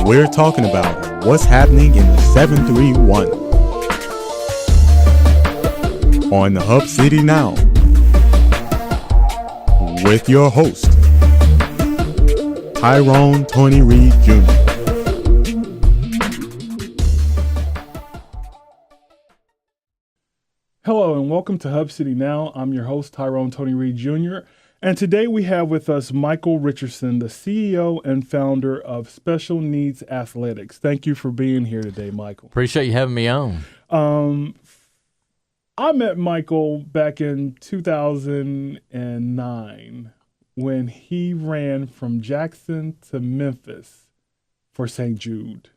we're talking about what's happening in the 731 on the Hub City Now with your host, Tyrone Tony Reed Jr. Hello and welcome to Hub City Now. I'm your host, Tyrone Tony Reed Jr. And today we have with us Michael Richerson, the CEO and founder of Special Needs Athletics. Thank you for being here today, Michael. Appreciate you having me on. I met Michael back in 2009 when he ran from Jackson to Memphis for St. Jude.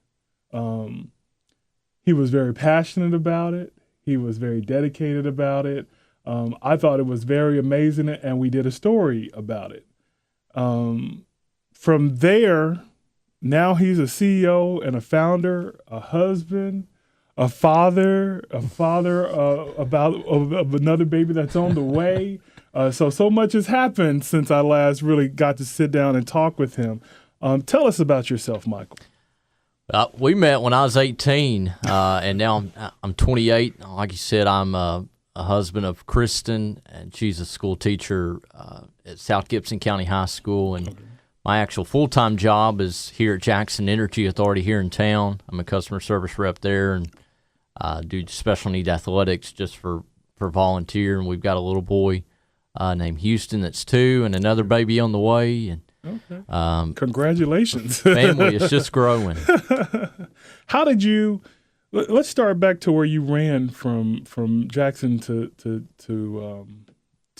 He was very passionate about it. He was very dedicated about it. I thought it was very amazing, and we did a story about it. From there, now he's a CEO and a founder, a husband, a father of another baby that's on the way. So much has happened since I last really got to sit down and talk with him. Tell us about yourself, Michael. We met when I was 18, and now I'm 28. Like you said, I'm a husband of Kristen, and she's a school teacher at South Gibson County High School. And my actual full-time job is here at Jackson Energy Authority here in town. I'm a customer service rep there and do special need athletics just for volunteer. And we've got a little boy named Houston that's 2 and another baby on the way. And congratulations. Family is just growing. How did you? Let's start back to where you ran from Jackson to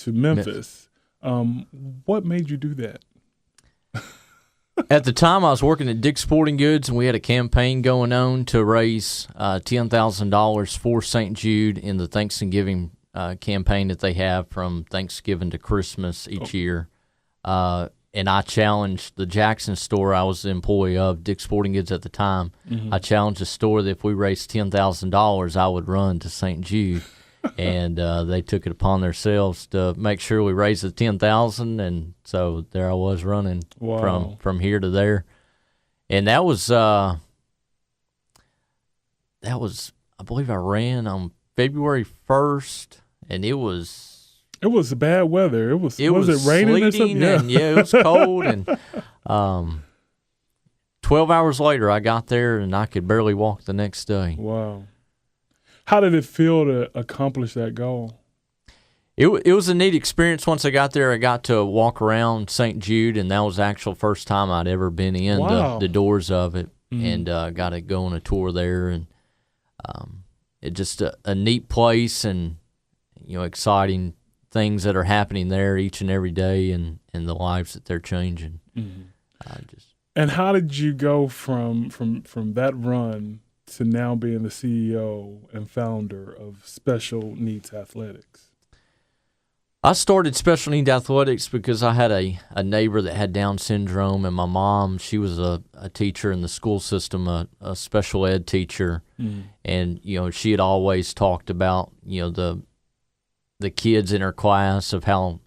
Memphis. What made you do that? At the time, I was working at Dick's Sporting Goods, and we had a campaign going on to raise $10,000 for St. Jude in the Thanksgiving campaign that they have from Thanksgiving to Christmas each year. And I challenged the Jackson store. I was the employee of Dick's Sporting Goods at the time. Mm-hmm. I challenged the store that if we raised $10,000, I would run to St. Jude. And they took it upon themselves to make sure we raised the $10,000. And so there I was running from here to there. And that was, I believe I ran on February 1st, and it was bad weather. Was it raining or something? Yeah. It was cold. And 12 hours later, I got there, and I could barely walk the next day. Wow. How did it feel to accomplish that goal? It was a neat experience. Once I got there, I got to walk around St. Jude, and that was the actual first time I'd ever been in the doors of it, and got to go on a tour there. And it's just a neat place and, exciting things that are happening there each and every day and the lives that they're changing. Mm-hmm. And how did you go from that run to now being the CEO and founder of Special Needs Athletics? I started Special Needs Athletics because I had a neighbor that had Down syndrome, and my mom, she was a teacher in the school system, a special ed teacher. Mm-hmm. And, she had always talked about, the kids in her class, of how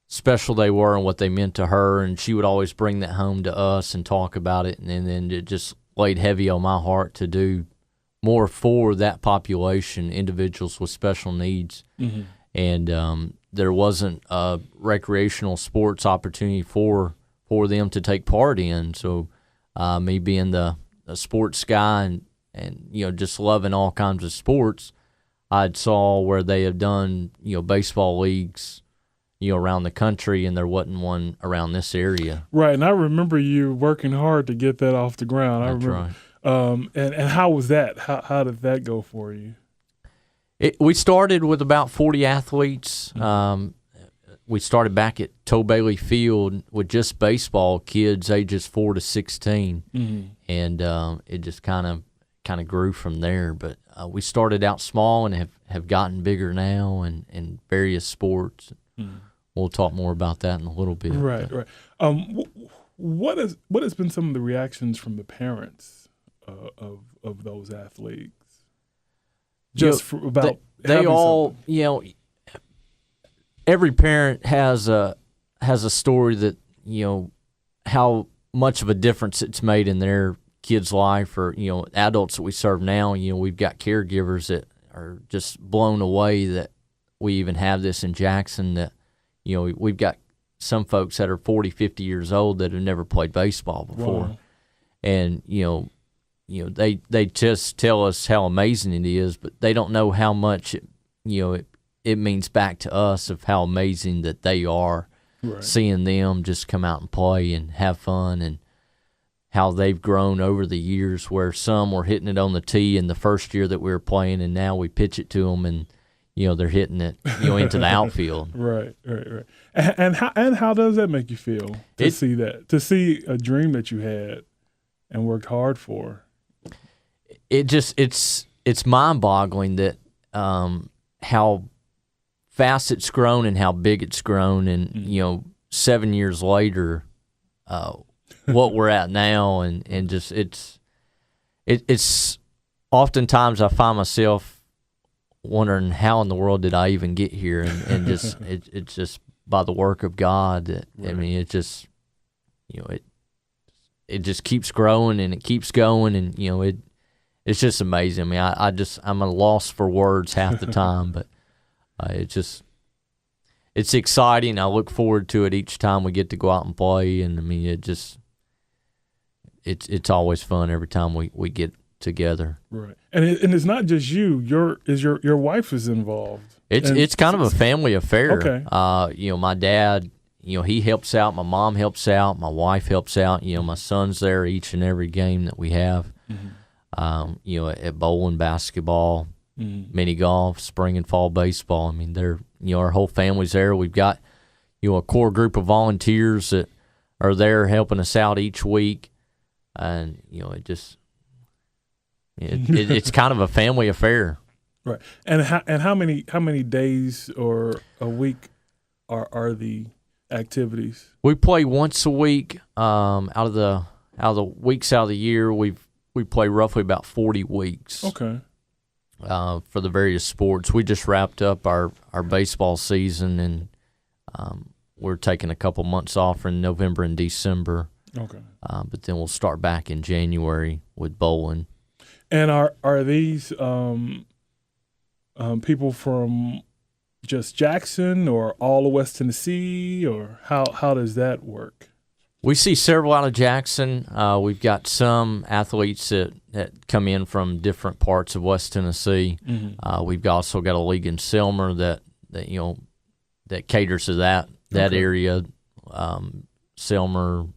special they were and what they meant to her, and she would always bring that home to us and talk about it, and then it just laid heavy on my heart to do more for that population, individuals with special needs. Mm-hmm. And there wasn't a recreational sports opportunity for them to take part in, so me being the sports guy and just loving all kinds of sports, I saw where they have done, baseball leagues, around the country, and there wasn't one around this area. Right, and I remember you working hard to get that off the ground. That's right. And how was that? How did that go for you? We started with about 40 athletes. We started back at Toe Bailey Field with just baseball kids ages 4 to 16, and it just kind of grew from there. But we started out small and have gotten bigger now in various sports. We'll talk more about that in a little bit. Right. What has been some of the reactions from the parents of those athletes? They all, every parent has a story that how much of a difference it's made in their kid's life, or adults that we serve now. We've got caregivers that are just blown away that we even have this in Jackson. That we've got some folks that are 40, 50 years old that have never played baseball before. Wow. And they just tell us how amazing it is, but they don't know how much it means back to us of how amazing that they are. Right. Seeing them just come out and play and have fun, and how they've grown over the years, where some were hitting it on the tee in the first year that we were playing, and now we pitch it to them and they're hitting it into the outfield. Right. And how does that make you feel to see that, to see a dream that you had and worked hard for? It's mind-boggling that how fast it's grown and how big it's grown, and 7 years later, what we're at now, and just it's oftentimes I find myself wondering how in the world did I even get here, and just it's just by the work of God that Right. I mean, it just it just keeps growing and it keeps going, and it's just amazing. I mean, I'm at a loss for words half the time, but it's exciting. I look forward to it each time we get to go out and play, and I mean, it's always fun every time we get together. Right. And it's not just you. Your wife is involved. It's kind of a family affair. Okay. My dad, he helps out. My mom helps out. My wife helps out. My son's there each and every game that we have. Mm-hmm. At bowling, basketball, mini golf, spring and fall baseball. I mean, our whole family's there. We've got, a core group of volunteers that are there helping us out each week. And, it's kind of a family affair. Right. And how many days or a week are the activities? We play once a week. Out of the weeks out of the year, we play roughly about 40 weeks. Okay. For the various sports. We just wrapped up our baseball season, and we're taking a couple months off in November and December. Okay. But then we'll start back in January with bowling. And are these people from just Jackson or all of West Tennessee, or how does that work? We see several out of Jackson. We've got some athletes that come in from different parts of West Tennessee. Mm-hmm. We've also got a league in Selmer that caters to that Okay. area. Selmer,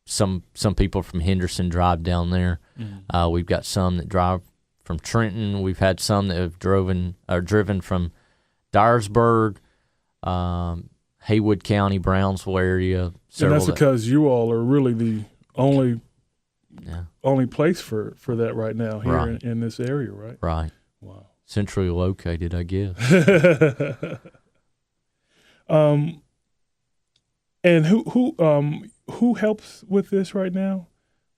some people from Henderson drive down there. Mm-hmm. We've got some that drive from Trenton. We've had some that have driven from Dyersburg, Haywood County, Brownsville area. And that's because you all are really the only place for that right now here Right. in this area, right? Right. Wow. Centrally located, I guess. And who helps with this right now?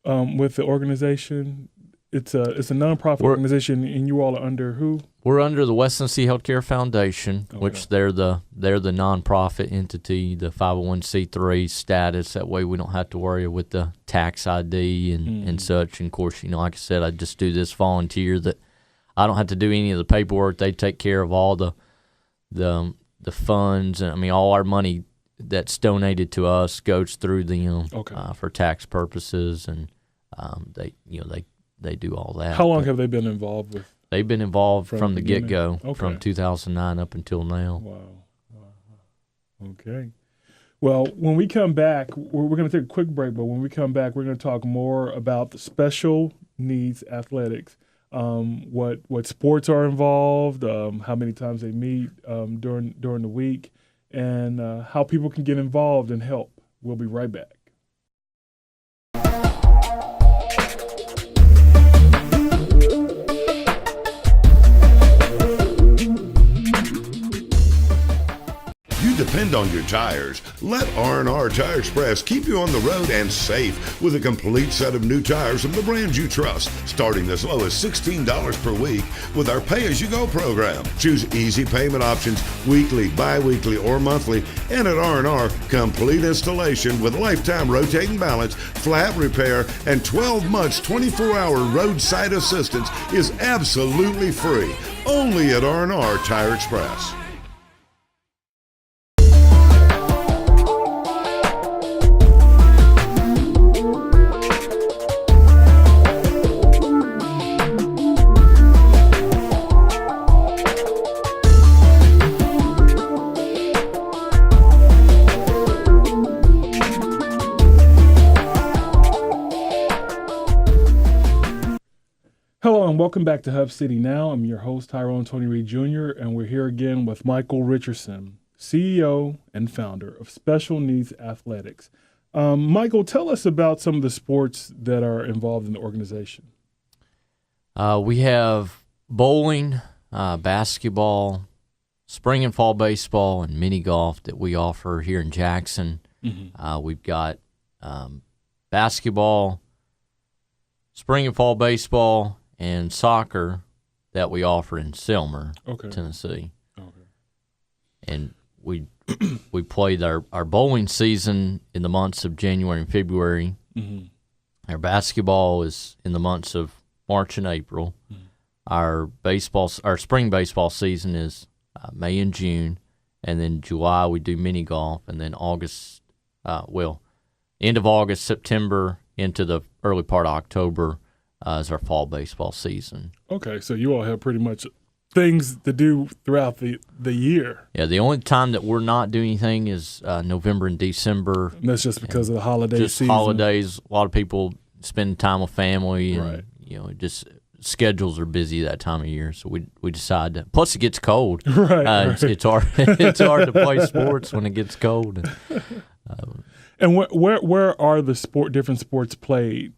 With the organization, it's a nonprofit organization, and you all are under who? We're under the West Tennessee Healthcare Foundation, Okay. which they're the nonprofit entity, the 501c3 status. That way we don't have to worry with the tax ID and such. And of course, like I said, I just do this volunteer that I don't have to do any of the paperwork. They take care of all the funds. I mean, all our money that's donated to us goes through them for tax purposes, and they do all that. How long have they been involved with? They've been involved from the beginning? get-go, Okay. from 2009 up until now. Wow. Okay. Well, when we come back, we're going to take a quick break, but when we come back, we're going to talk more about the special needs athletics, what sports are involved, how many times they meet during the week, and how people can get involved and help. We'll be right back. depend on your tires. Let R&R Tire Express keep you on the road and safe with a complete set of new tires from the brands you trust, starting as low as $16 per week with our pay-as-you-go program. Choose easy payment options, weekly, bi-weekly, or monthly, and at R&R, complete installation with lifetime rotating balance, flat repair, and 12 months 24-hour roadside assistance is absolutely free. Only at R&R Tire Express. Hello and welcome back to Hub City Now. I'm your host, Tyrone Tony Reed Jr., and we're here again with Michael Richerson, CEO and founder of Special Needs Athletics. Michael, tell us about some of the sports that are involved in the organization. We have bowling, basketball, spring and fall baseball, and mini golf that we offer here in Jackson. Mm-hmm. We've got basketball, spring and fall baseball, and soccer that we offer in Selmer, Tennessee. Okay. And we played our bowling season in the months of January and February. Mm-hmm. Our basketball is in the months of March and April. Mm-hmm. Our spring baseball season is May and June, and then July we do mini golf, and then end of August, September into the early part of October is our fall baseball season. Okay, so you all have pretty much things to do throughout the year. Yeah, the only time that we're not doing anything is November and December. And that's just because of the holiday season. Holidays. A lot of people spend time with family, and just schedules are busy that time of year. So we decide to. Plus, it gets cold. Right. It's hard. It's hard to play sports when it gets cold. And where are the different sports played?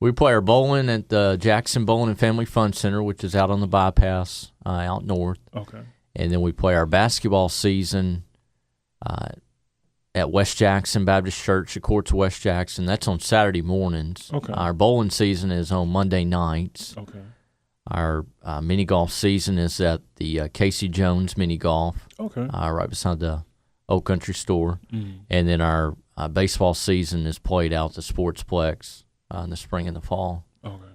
We play our bowling at the Jackson Bowling and Family Fun Center, which is out on the bypass out north. Okay. And then we play our basketball season at West Jackson Baptist Church, the courts of West Jackson. That's on Saturday mornings. Okay. Our bowling season is on Monday nights. Okay. Our mini golf season is at the Casey Jones Mini Golf. Okay. Right beside the Old Country Store. Mm. And then our baseball season is played out at the Sportsplex in the spring and the fall. Okay.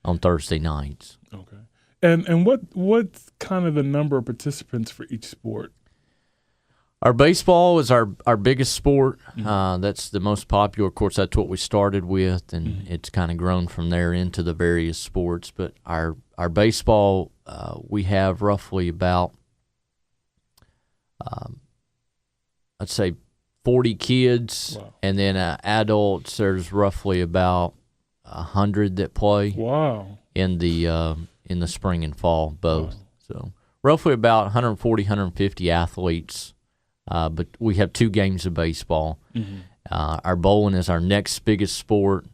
On Thursday nights. Okay. And what's kind of the number of participants for each sport? Our baseball is our biggest sport. Mm-hmm. That's the most popular. Of course, that's what we started with, and it's kind of grown from there into the various sports. But our baseball, we have roughly about, I'd say, 40 kids, wow. And then adults. There's roughly about 100 that play. Wow. In the spring and fall both. Wow. So roughly about 140, 150 athletes. But we have 2 games of baseball. Mm-hmm. Our bowling is our next biggest sport.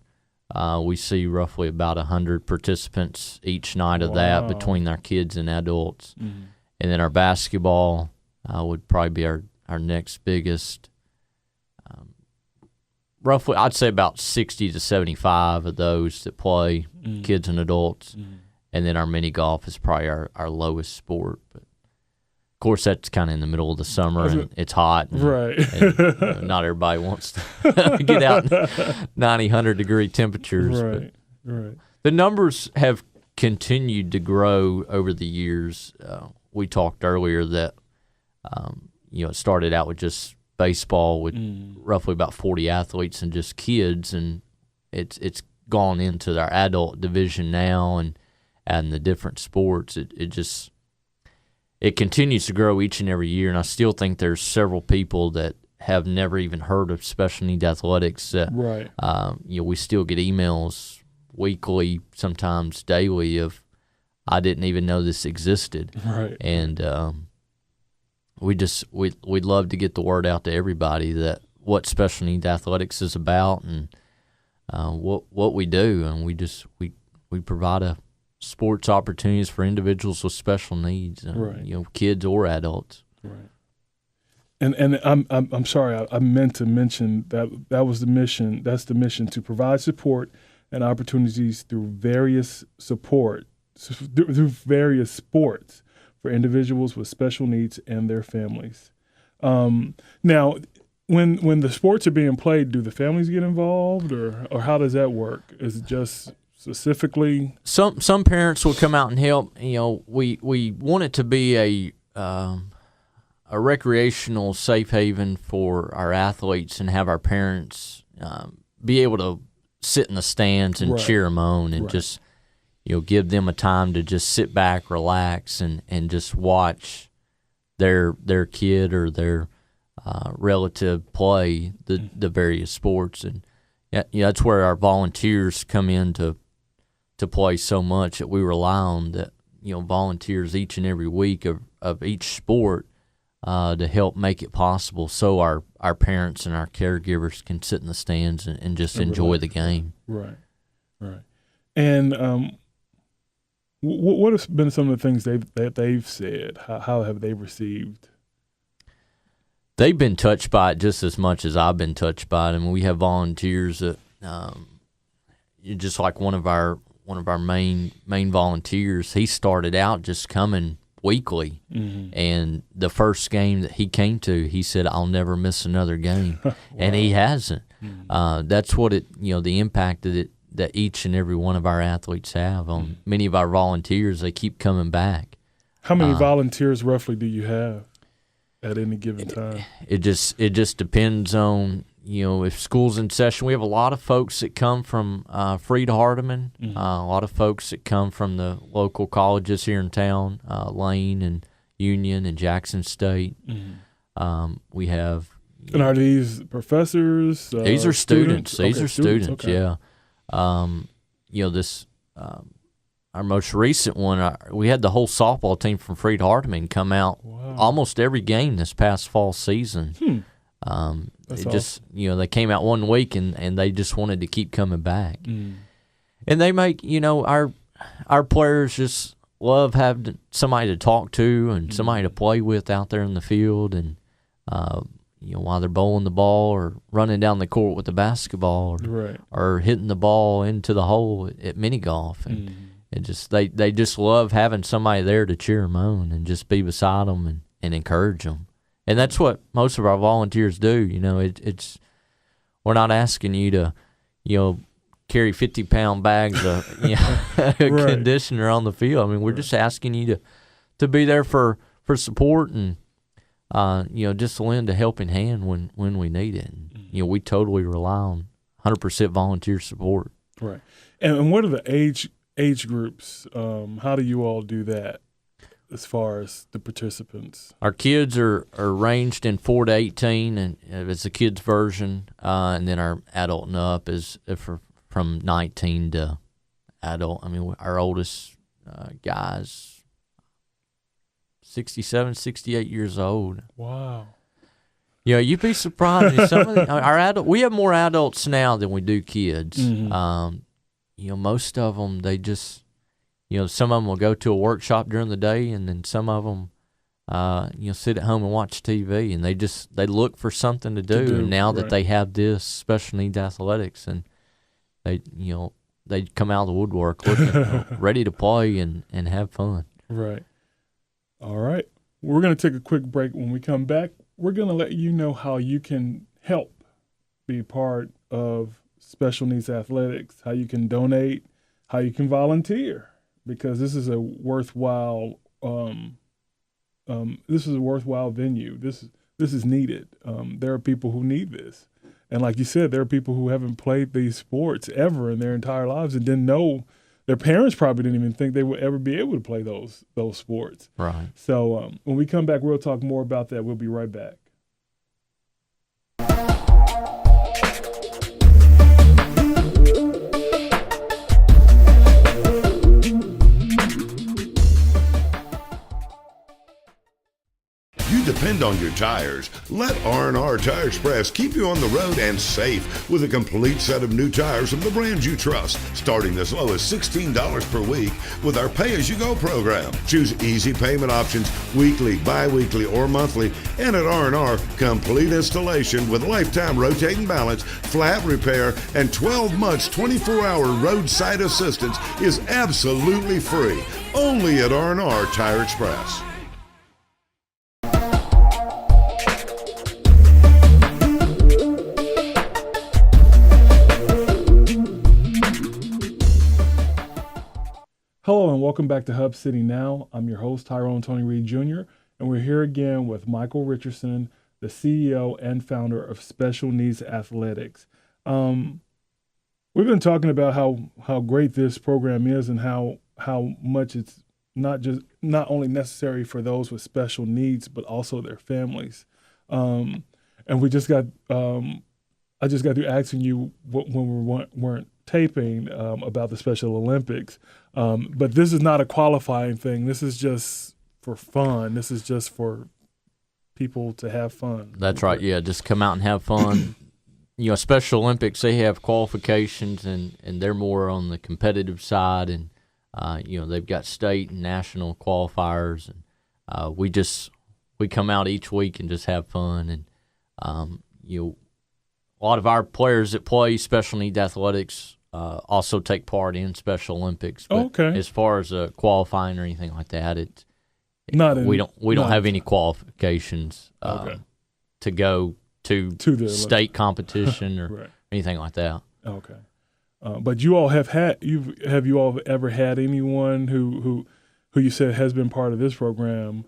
We see roughly about 100 participants each night of that between our kids and adults. Mm-hmm. And then our basketball would probably be our next biggest. Roughly, I'd say about 60 to 75 of those that play, kids and adults. Mm-hmm. And then our mini golf is probably our lowest sport. But of course, that's kind of in the middle of the summer, and it's hot. And, right. And, not everybody wants to get out in 90, 100-degree temperatures. Right, right. The numbers have continued to grow over the years. We talked earlier that, it started out with just baseball with roughly about 40 athletes and just kids, and it's gone into our adult division now, and the different sports. It continues to grow each and every year, and I still think there's several people that have never even heard of special need athletics. Right. We still get emails weekly, sometimes daily, of I didn't even know this existed. Right. And we'd love to get the word out to everybody that what special need athletics is about and what we do, and we provide sports opportunities for individuals with special needs, right. Kids or adults. Right. And I'm sorry, I meant to mention that was the mission. That's the mission, to provide support and opportunities through various sports for individuals with special needs and their families. Now, when the sports are being played, do the families get involved, or how does that work? Is it just specifically? Some parents will come out and help. We want it to be a recreational safe haven for our athletes, and have our parents be able to sit in the stands and cheer them on, and just give them a time to just sit back, relax, and just watch their kid or their relative play the various sports. And that's where our volunteers come in to play so much, that we rely on that volunteers each and every week of each sport to help make it possible, so our parents and our caregivers can sit in the stands and just enjoy the game. Right. And what have been some of the things they've said? How have they received? They've been touched by it just as much as I've been touched by it. I mean, we have volunteers that, just like one of our main volunteers. He started out just coming weekly, and the first game that he came to, he said, "I'll never miss another game," and he hasn't. That's what the impact that each and every one of our athletes have on many of our volunteers. They keep coming back. How many volunteers roughly do you have at any given time? It just depends on if school's in session. We have a lot of folks that come from Freed-Hardeman, a lot of folks that come from the local colleges here in town, Lane and Union and Jackson State. We have. And are these professors? These are students. These are students. Okay. Yeah. This our most recent one, we had the whole softball team from Freed-Hardeman come out almost every game this past fall season. They just they came out one week and they just wanted to keep coming back. And they make our players just love having somebody to talk to and somebody to play with out there in the field, and while they're bowling the ball or running down the court with the basketball, or hitting the ball into the hole at mini golf, and they just love having somebody there to cheer them on and just be beside them and encourage them. And that's what most of our volunteers do. It's we're not asking you to carry 50-pound bags of conditioner on the field. I mean, we're just asking you to be there for support and just to lend a helping hand when we need it. And, we totally rely on 100% volunteer support. Right. And what are the age groups? How do you all do that as far as the participants? Our kids are ranged in 4 to 18, and it's the kids version, and then our adult and up is from 19 to adult. I mean, our oldest guy's 67, 68 years old. Wow. Yeah, you'd be surprised. We have more adults now than we do kids. Most of them, they just, some of them will go to a workshop during the day, and then some of them, sit at home and watch TV, and they look for something to do. And now that they have this special needs athletics, and they come out of the woodwork looking ready to play and have fun. Right. All right. We're going to take a quick break. When we come back, we're going to let you know how you can help be part of special needs athletics, how you can donate, how you can volunteer, because this is a worthwhile venue. This is needed. There are people who need this. And like you said, there are people who haven't played these sports ever in their entire lives and didn't know. Their parents probably didn't even think they would ever be able to play those sports. Right. So when we come back, we'll talk more about that. We'll be right back. Depend depend on your tires. Let R&R Tire Express keep you on the road and safe with a complete set of new tires from the brands you trust, starting as low as $16 per week with our pay-as-you-go program. Choose easy payment options, weekly, bi-weekly, or monthly, and at R&R, complete installation with lifetime rotating balance, flat repair, and 12 months 24-hour roadside assistance is absolutely free. Only at R&R Tire Express. Hello and welcome back to Hub City Now. I'm your host, Tyrone Tony Reed Jr., and we're here again with Michael Richerson, the CEO and founder of Special Needs Athletics. We've been talking about how great this program is and how much it's not only necessary for those with special needs, but also their families. And we just got I just got through asking you when we weren't taping about the Special Olympics. But this is not a qualifying thing. This is just for fun. This is just for people to have fun. That's right. Yeah, just come out and have fun. Special Olympics, they have qualifications, and they're more on the competitive side, and they've got state and national qualifiers, and we come out each week and just have fun, and a lot of our players that play special need athletics also take part in Special Olympics. But okay. As far as qualifying or anything like that, we don't have any qualifications to go to the state competition or right. anything like that. Okay, but you all have you all ever had anyone who you said has been part of this program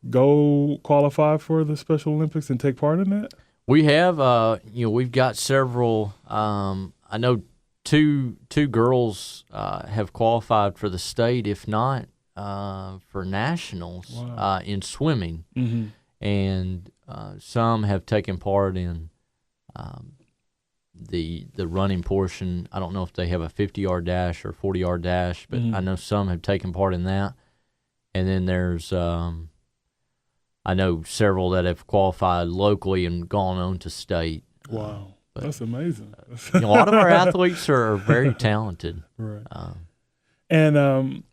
go qualify for the Special Olympics and take part in that? We have, we've got several. I know two girls have qualified for the state, if not for nationals. Wow. In swimming, mm-hmm. and some have taken part in the running portion. I don't know if they have a 50-yard dash or 40-yard dash, but mm-hmm. I know some have taken part in that. And then there's I know several that have qualified locally and gone on to state. Wow, that's amazing. A lot of our athletes are very talented. Right. And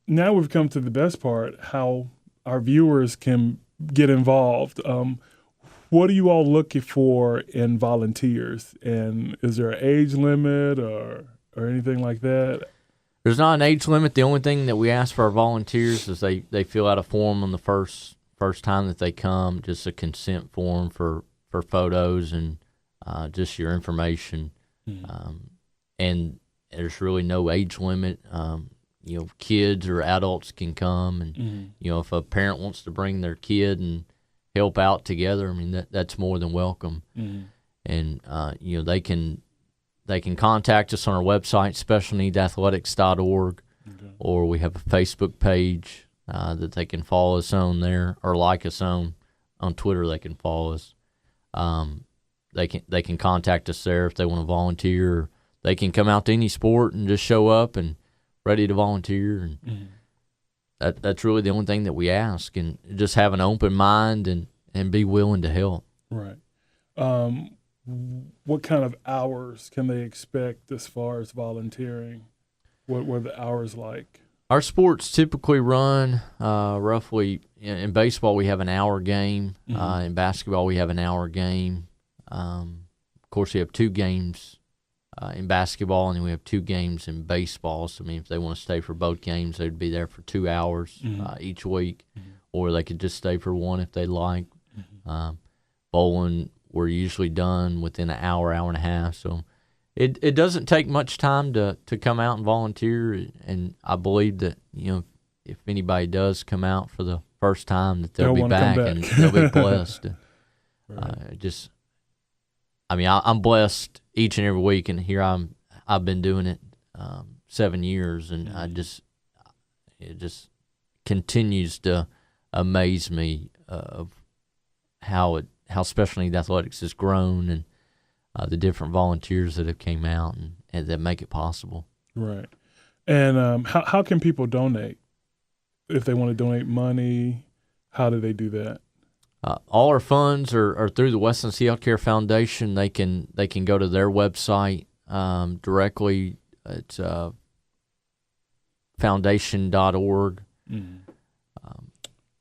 now we've come to the best part, how our viewers can get involved. What are you all looking for in volunteers? And is there an age limit or anything like that? There's not an age limit. The only thing that we ask for our volunteers is they fill out a form on the first time that they come, just a consent form for photos and just your information. Mm-hmm. And there's really no age limit. Kids or adults can come, and mm-hmm. If a parent wants to bring their kid and help out together, I mean that's more than welcome. Mm-hmm. And they can contact us on our website, specialneedathletics.org, okay. or we have a Facebook page that they can follow us on there, or like us on Twitter. They can follow us. They can contact us there if they want to volunteer. Or they can come out to any sport and just show up and ready to volunteer. And mm-hmm. that's really the only thing that we ask, and just have an open mind and be willing to help. Right. What kind of hours can they expect as far as volunteering? What were the hours like? Our sports typically run roughly, in baseball we have an hour game. Mm-hmm. In basketball we have an hour game. Of course we have 2 games in basketball, and then we have 2 games in baseball. So, I mean, if they want to stay for both games, they'd be there for 2 hours mm-hmm. each week, mm-hmm. or they could just stay for 1 if they like. Mm-hmm. Bowling, we're usually done within an hour and a half. So it doesn't take much time to come out and volunteer, and I believe that if anybody does come out for the first time, that they'll be back and they'll be blessed. Right. I'm blessed each and every week, and here I've been doing it 7 years, and it just continues to amaze me of how special need athletics has grown, and the different volunteers that have came out and that make it possible. Right. And how can people donate? If they want to donate money, how do they do that? All our funds are through the Westland Sea Healthcare Foundation. They can go to their website directly. It's foundation.org.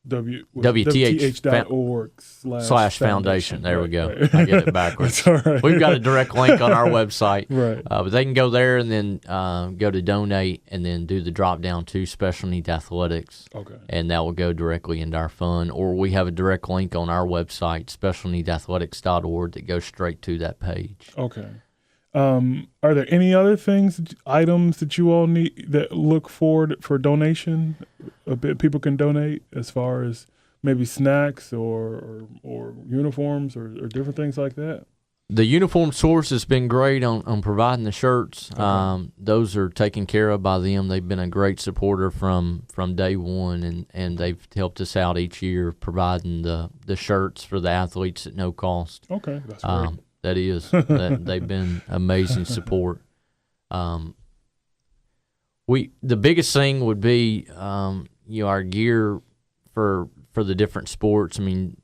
WTH.org/foundation. There we go. Right. I get it backwards. All right. We've got a direct link on our website. Right. But they can go there and then go to donate and then do the drop down to Special Needs Athletics. Okay. And that will go directly into our fund. Or we have a direct link on our website, specialneedathletics.org, that goes straight to that page. Okay. Are there any other items that you all need that look forward for donation? A bit people can donate as far as maybe snacks or uniforms or different things like that. The uniform source has been great on providing the shirts. Okay. Those are taken care of by them. They've been a great supporter from day one, and they've helped us out each year providing the shirts for the athletes at no cost. Okay, that's great. That is. They've been amazing support. The biggest thing would be our gear for the different sports. I mean,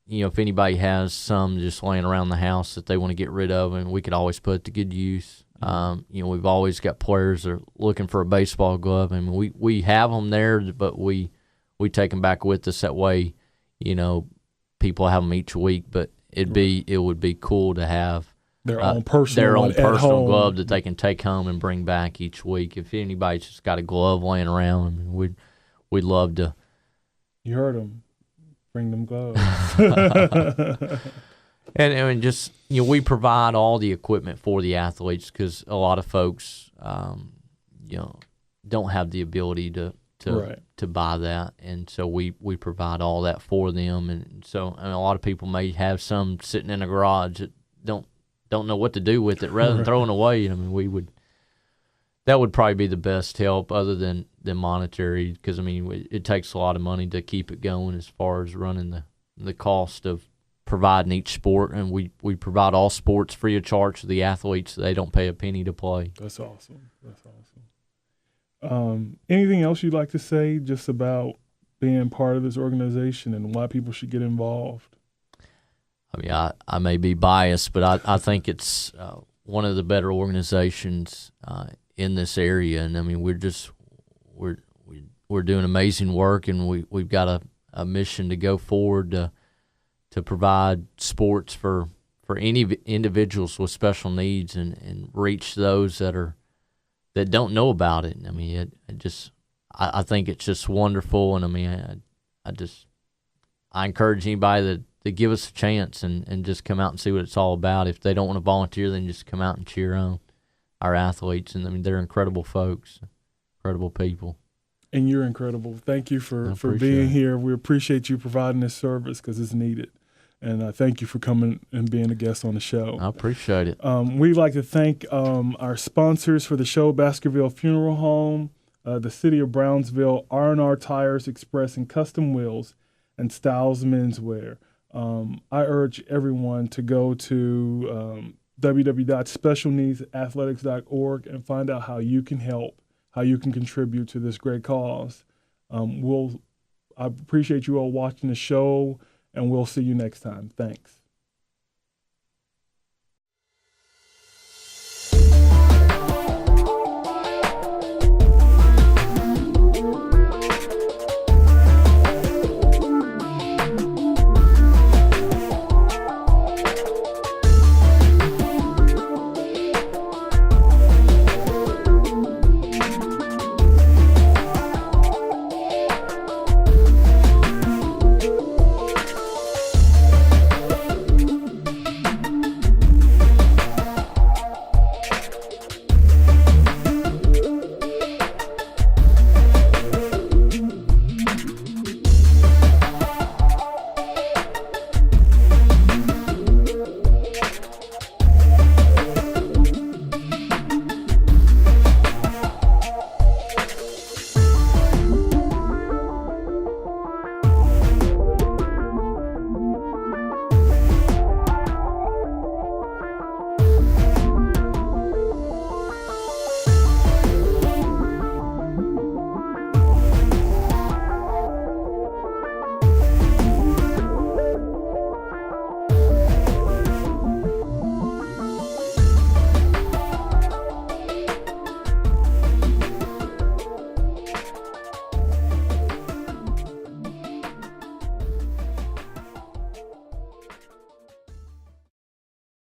if anybody has some just laying around the house that they want to get rid of, and we could always put it to good use. We've always got players that are looking for a baseball glove. I mean, we have them there, but we take them back with us. That way, people have them each week, but it would be cool to have their own personal glove that they can take home and bring back each week. If anybody's just got a glove laying around, I mean, we'd love to. You heard them. Bring them gloves. and just we provide all the equipment for the athletes because a lot of folks don't have the ability to buy that, and so we provide all that for them, and so a lot of people may have some sitting in a garage that don't know what to do with it rather than throwing away. I mean, that would probably be the best help other than monetary, because I mean it takes a lot of money to keep it going as far as running the cost of providing each sport, and we provide all sports free of charge to the athletes. They don't pay a penny to play. That's awesome. Anything else you'd like to say just about being part of this organization and why people should get involved? I mean, I may be biased, but I think it's one of the better organizations in this area, and I mean we're doing amazing work, and we've got a mission to go forward to provide sports for any individuals with special needs and reach those that don't know about it. I mean, I think it's just wonderful, and I mean, I encourage anybody to give us a chance and just come out and see what it's all about. If they don't want to volunteer, then just come out and cheer on our athletes. And I mean, they're incredible folks, incredible people. And you're incredible. Thank you for being here. We appreciate you providing this service because it's needed. And I thank you for coming and being a guest on the show. I appreciate it. We'd like to thank our sponsors for the show, Baskerville Funeral Home, the City of Brownsville, R&R Tires Express and Custom Wheels, and Styles Menswear. I urge everyone to go to www.specialneedsathletics.org and find out how you can help, how you can contribute to this great cause. I appreciate you all watching the show, and we'll see you next time. Thanks.